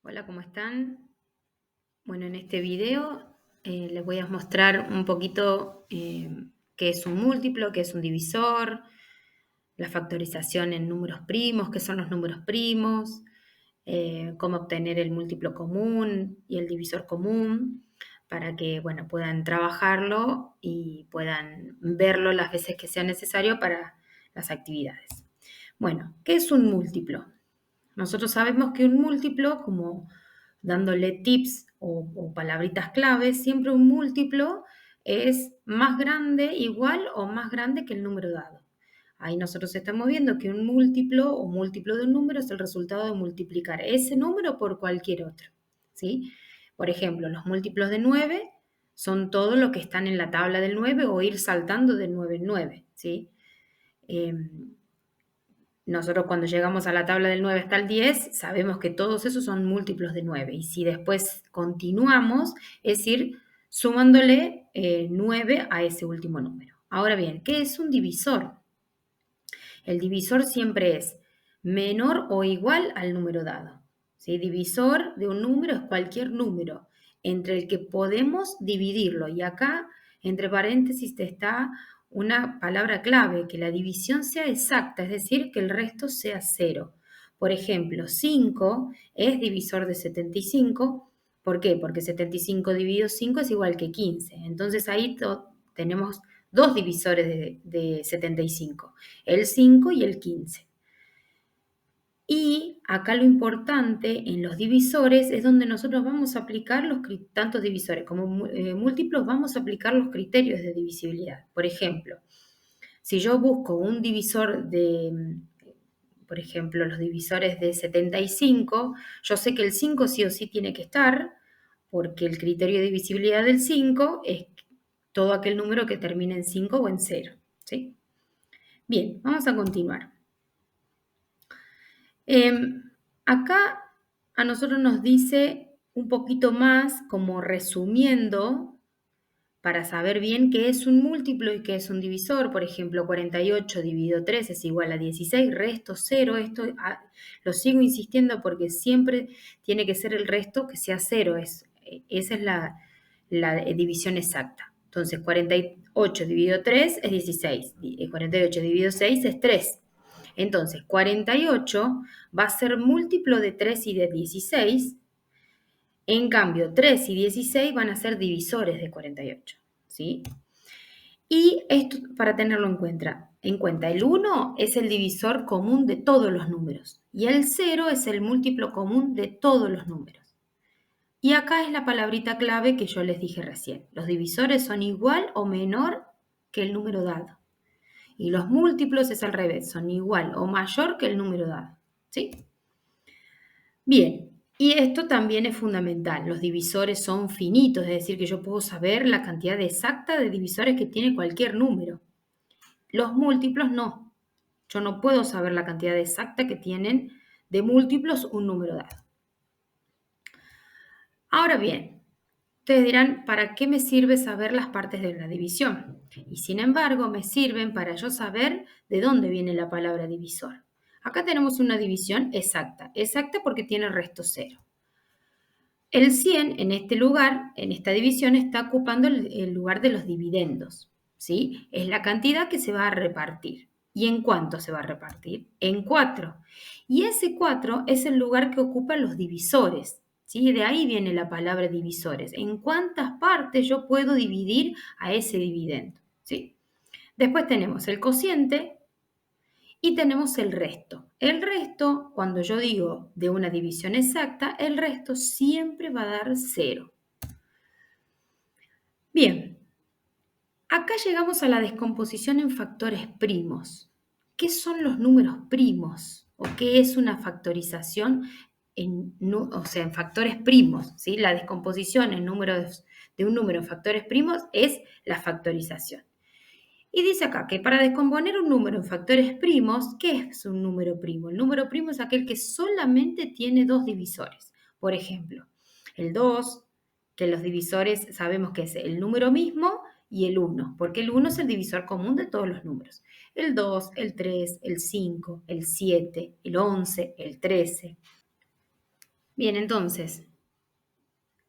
Hola, ¿cómo están? Bueno, en este video les voy a mostrar un poquito qué es un múltiplo, qué es un divisor, la factorización en números primos, qué son los números primos, cómo obtener el múltiplo común y el divisor común para que, bueno, puedan trabajarlo y puedan verlo las veces que sea necesario para las actividades. Bueno, ¿qué es un múltiplo? Nosotros sabemos que un múltiplo, como dándole tips o palabritas claves, siempre un múltiplo es más grande, igual o más grande que el número dado. Ahí nosotros estamos viendo que un múltiplo o múltiplo de un número es el resultado de multiplicar ese número por cualquier otro, ¿sí? Por ejemplo, los múltiplos de 9 son todo lo que están en la tabla del 9 o ir saltando de 9 en 9, ¿sí? Nosotros cuando llegamos a la tabla del 9 hasta el 10, sabemos que todos esos son múltiplos de 9. Y si después continuamos, es ir sumándole 9 a ese último número. Ahora bien, ¿qué es un divisor? El divisor siempre es menor o igual al número dado. ¿Sí? Divisor de un número es cualquier número entre el que podemos dividirlo. Y acá, entre paréntesis, está una palabra clave, que la división sea exacta, es decir, que el resto sea cero. Por ejemplo, 5 es divisor de 75. ¿Por qué? Porque 75 dividido 5 es igual que 15. Entonces ahí tenemos dos divisores de 75, el 5 y el 15. Y acá lo importante en los divisores es donde nosotros vamos a aplicar tantos divisores como múltiplos, vamos a aplicar los criterios de divisibilidad. Por ejemplo, si yo busco un divisor por ejemplo, los divisores de 75, yo sé que el 5 sí o sí tiene que estar, porque el criterio de divisibilidad del 5 es todo aquel número que termine en 5 o en 0, ¿sí? Bien, vamos a continuar. Acá a nosotros nos dice un poquito más, como resumiendo, para saber bien qué es un múltiplo y qué es un divisor. Por ejemplo, 48 dividido 3 es igual a 16, resto 0. Esto lo sigo insistiendo porque siempre tiene que ser el resto que sea 0. Esa es la división exacta. Entonces, 48 dividido 3 es 16. 48 dividido 6 es 3. Entonces, 48 va a ser múltiplo de 3 y de 16. En cambio, 3 y 16 van a ser divisores de 48, ¿sí? Y esto para tenerlo en cuenta, el 1 es el divisor común de todos los números y el 0 es el múltiplo común de todos los números. Y acá es la palabrita clave que yo les dije recién. Los divisores son igual o menor que el número dado. Y los múltiplos es al revés, son igual o mayor que el número dado, ¿sí? Bien, y esto también es fundamental. Los divisores son finitos, es decir, que yo puedo saber la cantidad exacta de divisores que tiene cualquier número. Los múltiplos no. Yo no puedo saber la cantidad exacta que tienen de múltiplos un número dado. Ahora bien, ustedes dirán, ¿para qué me sirve saber las partes de la división? Y sin embargo, me sirven para yo saber de dónde viene la palabra divisor. Acá tenemos una división exacta porque tiene resto cero. El 100 en este lugar, en esta división, está ocupando el lugar de los dividendos, ¿sí? Es la cantidad que se va a repartir. ¿Y en cuánto se va a repartir? En 4. Y ese 4 es el lugar que ocupan los divisores, ¿sí? De ahí viene la palabra divisores. ¿En cuántas partes yo puedo dividir a ese dividendo? ¿Sí? Después tenemos el cociente, y tenemos el resto. El resto, cuando yo digo de una división exacta, el resto siempre va a dar 0. Bien, acá llegamos a la descomposición en factores primos. ¿Qué son los números primos? ¿O qué es una factorización en factores primos? ¿Sí? La descomposición en números de un número en factores primos es la factorización. Y dice acá que para descomponer un número en factores primos, ¿qué es un número primo? El número primo es aquel que solamente tiene dos divisores. Por ejemplo, el 2, que los divisores sabemos que es el número mismo y el 1, porque el 1 es el divisor común de todos los números. El 2, el 3, el 5, el 7, el 11, el 13. Bien, entonces,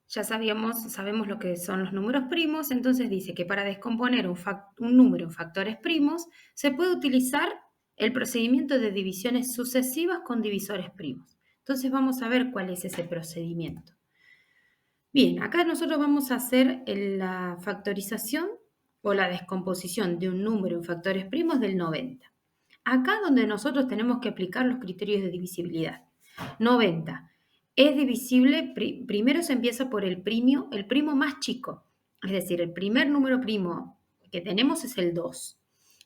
ya sabemos lo que son los números primos, entonces dice que para descomponer un número en factores primos se puede utilizar el procedimiento de divisiones sucesivas con divisores primos. Entonces vamos a ver cuál es ese procedimiento. Bien, acá nosotros vamos a hacer la factorización o la descomposición de un número en factores primos del 90. Acá donde nosotros tenemos que aplicar los criterios de divisibilidad. 90 es divisible, primero se empieza por el primo más chico, es decir, el primer número primo que tenemos es el 2.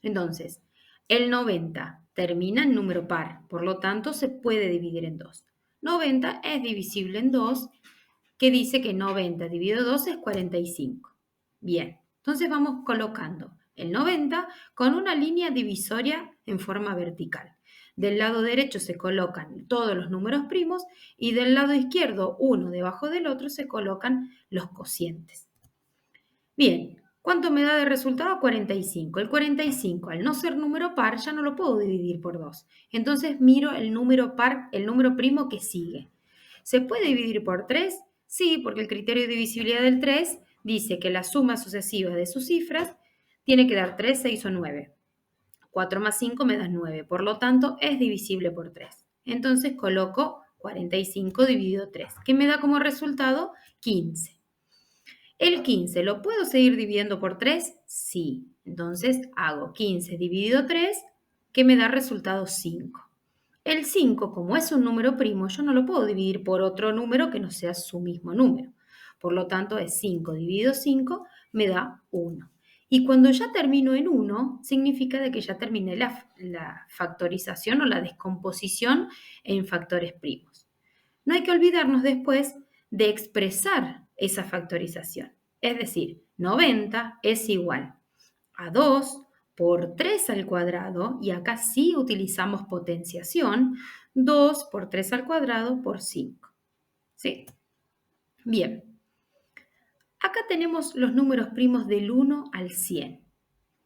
Entonces, el 90 termina en número par, por lo tanto se puede dividir en 2. 90 es divisible en 2, que dice que 90 dividido 2 es 45. Bien, entonces vamos colocando el 90 con una línea divisoria en forma vertical. Del lado derecho se colocan todos los números primos y del lado izquierdo, uno debajo del otro, se colocan los cocientes. Bien, ¿cuánto me da de resultado? 45. El 45, al no ser número par, ya no lo puedo dividir por 2. Entonces miro el número par, el número primo que sigue. ¿Se puede dividir por 3? Sí, porque el criterio de divisibilidad del 3 dice que la suma sucesiva de sus cifras tiene que dar 3, 6 o 9. 4 más 5 me da 9, por lo tanto es divisible por 3. Entonces coloco 45 dividido 3, que me da como resultado 15. ¿El 15 lo puedo seguir dividiendo por 3? Sí. Entonces hago 15 dividido 3, que me da resultado 5. El 5, como es un número primo, yo no lo puedo dividir por otro número que no sea su mismo número. Por lo tanto, es 5 dividido 5, me da 1. Y cuando ya termino en 1, significa de que ya terminé la factorización o la descomposición en factores primos. No hay que olvidarnos después de expresar esa factorización. Es decir, 90 es igual a 2 por 3 al cuadrado, y acá sí utilizamos potenciación, 2 por 3 al cuadrado por 5. ¿Sí? Bien, acá tenemos los números primos del 1 al 100.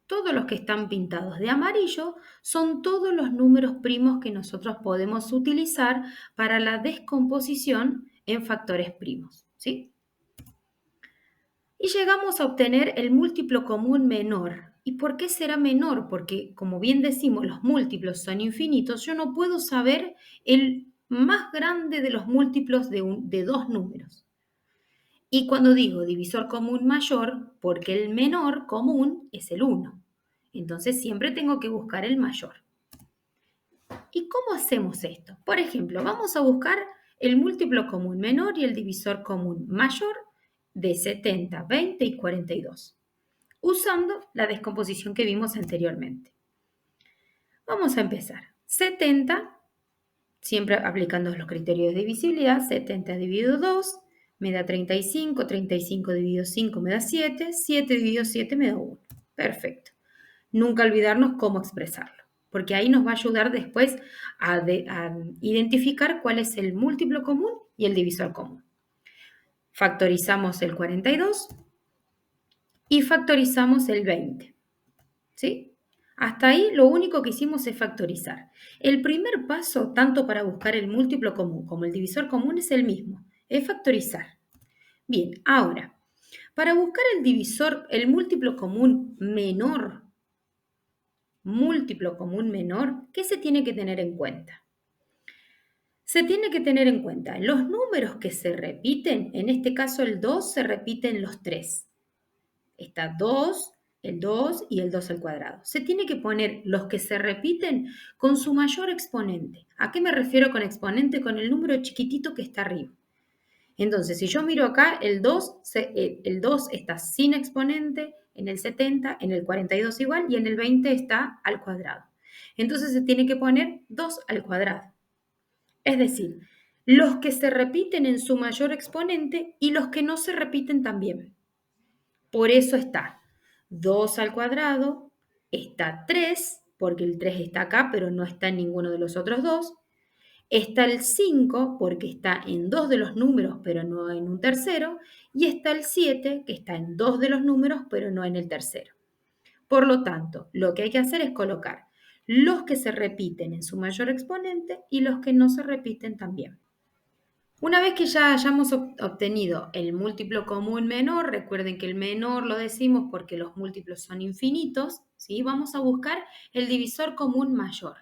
Todos los que están pintados de amarillo son todos los números primos que nosotros podemos utilizar para la descomposición en factores primos, ¿sí? Y llegamos a obtener el múltiplo común menor. ¿Y por qué será menor? Porque, como bien decimos, los múltiplos son infinitos. Yo no puedo saber el más grande de los múltiplos de dos números. Y cuando digo divisor común mayor, porque el menor común es el 1. Entonces siempre tengo que buscar el mayor. ¿Y cómo hacemos esto? Por ejemplo, vamos a buscar el múltiplo común menor y el divisor común mayor de 70, 20 y 42, usando la descomposición que vimos anteriormente. Vamos a empezar. 70, siempre aplicando los criterios de divisibilidad, 70 dividido 2 me da 35, 35 dividido 5 me da 7, 7 dividido 7 me da 1. Perfecto. Nunca olvidarnos cómo expresarlo, porque ahí nos va a ayudar después a identificar cuál es el múltiplo común y el divisor común. Factorizamos el 42 y factorizamos el 20. ¿Sí? Hasta ahí lo único que hicimos es factorizar. El primer paso, tanto para buscar el múltiplo común como el divisor común, es el mismo, es factorizar. Bien, ahora, para buscar el múltiplo común menor, ¿qué se tiene que tener en cuenta? Se tiene que tener en cuenta los números que se repiten, en este caso el 2 se repiten los 3. Está 2, el 2 y el 2 al cuadrado. Se tiene que poner los que se repiten con su mayor exponente. ¿A qué me refiero con exponente? Con el número chiquitito que está arriba. Entonces, si yo miro acá, el 2 está sin exponente, en el 70, en el 42 igual, y en el 20 está al cuadrado. Entonces se tiene que poner 2 al cuadrado. Es decir, los que se repiten en su mayor exponente y los que no se repiten también. Por eso está 2 al cuadrado, está 3, porque el 3 está acá, pero no está en ninguno de los otros dos. Está el 5, porque está en dos de los números, pero no en un tercero. Y está el 7, que está en dos de los números, pero no en el tercero. Por lo tanto, lo que hay que hacer es colocar los que se repiten en su mayor exponente y los que no se repiten también. Una vez que ya hayamos obtenido el múltiplo común menor, recuerden que el menor lo decimos porque los múltiplos son infinitos, ¿sí? Vamos a buscar el divisor común mayor.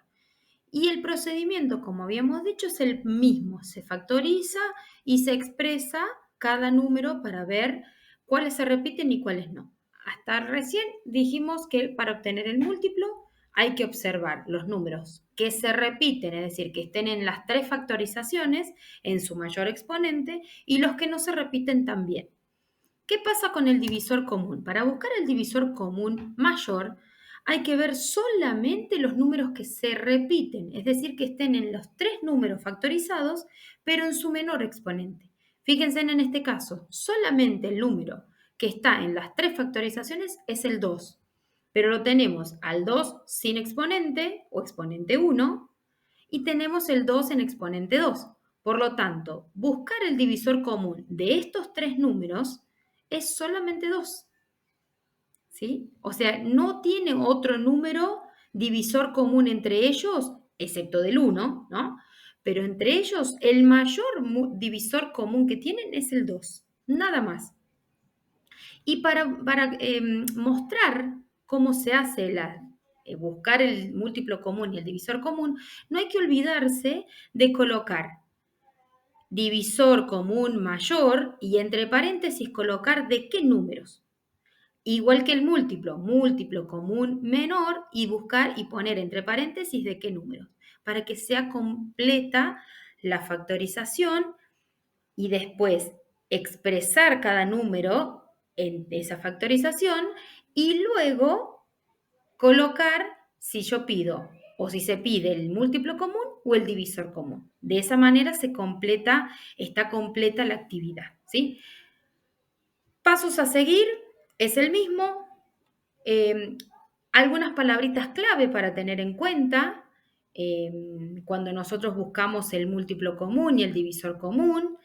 Y el procedimiento, como habíamos dicho, es el mismo. Se factoriza y se expresa cada número para ver cuáles se repiten y cuáles no. Hasta recién dijimos que para obtener el múltiplo hay que observar los números que se repiten, es decir, que estén en las tres factorizaciones, en su mayor exponente, y los que no se repiten también. ¿Qué pasa con el divisor común? Para buscar el divisor común mayor, hay que ver solamente los números que se repiten, es decir, que estén en los tres números factorizados, pero en su menor exponente. Fíjense en este caso, solamente el número que está en las tres factorizaciones es el 2, pero lo tenemos al 2 sin exponente o exponente 1 y tenemos el 2 en exponente 2. Por lo tanto, buscar el divisor común de estos tres números es solamente 2, ¿sí? O sea, no tiene otro número divisor común entre ellos, excepto del 1, ¿no? Pero entre ellos, el mayor divisor común que tienen es el 2, nada más. Y para mostrar cómo se hace buscar el múltiplo común y el divisor común, no hay que olvidarse de colocar divisor común mayor y entre paréntesis colocar de qué números. Igual que el múltiplo, múltiplo común menor y buscar y poner entre paréntesis de qué números, para que sea completa la factorización y después expresar cada número en esa factorización y luego colocar si yo pido o si se pide el múltiplo común o el divisor común. De esa manera está completa la actividad, ¿sí? Pasos a seguir es el mismo. Eh, Algunas palabritas clave para tener en cuenta cuando nosotros buscamos el múltiplo común y el divisor común.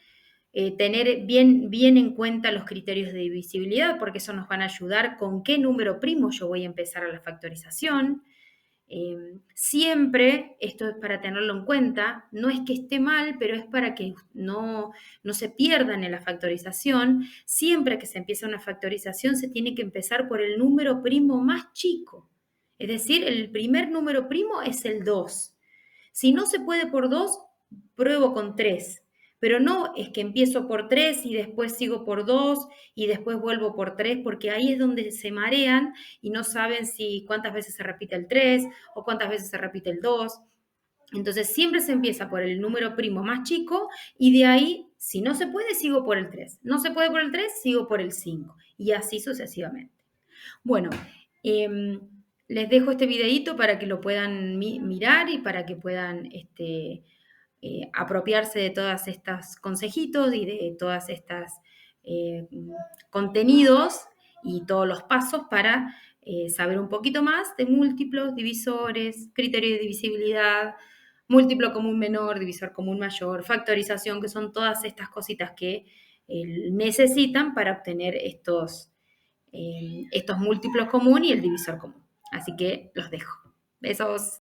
Tener bien en cuenta los criterios de divisibilidad, porque eso nos van a ayudar con qué número primo yo voy a empezar a la factorización. Siempre, esto es para tenerlo en cuenta, no es que esté mal, pero es para que no se pierdan en la factorización. Siempre que se empieza una factorización se tiene que empezar por el número primo más chico. Es decir, el primer número primo es el 2. Si no se puede por 2, pruebo con 3. Pero no es que empiezo por 3 y después sigo por 2 y después vuelvo por 3, porque ahí es donde se marean y no saben si cuántas veces se repite el 3 o cuántas veces se repite el 2. Entonces siempre se empieza por el número primo más chico y de ahí, si no se puede, sigo por el 3. No se puede por el 3, sigo por el 5 y así sucesivamente. Bueno, les dejo este videito para que lo puedan mirar y para que puedan apropiarse de todos estos consejitos y de todas estas contenidos y todos los pasos para saber un poquito más de múltiplos, divisores, criterios de divisibilidad, múltiplo común menor, divisor común mayor, factorización, que son todas estas cositas que necesitan para obtener estos múltiplos común y el divisor común. Así que los dejo. Besos.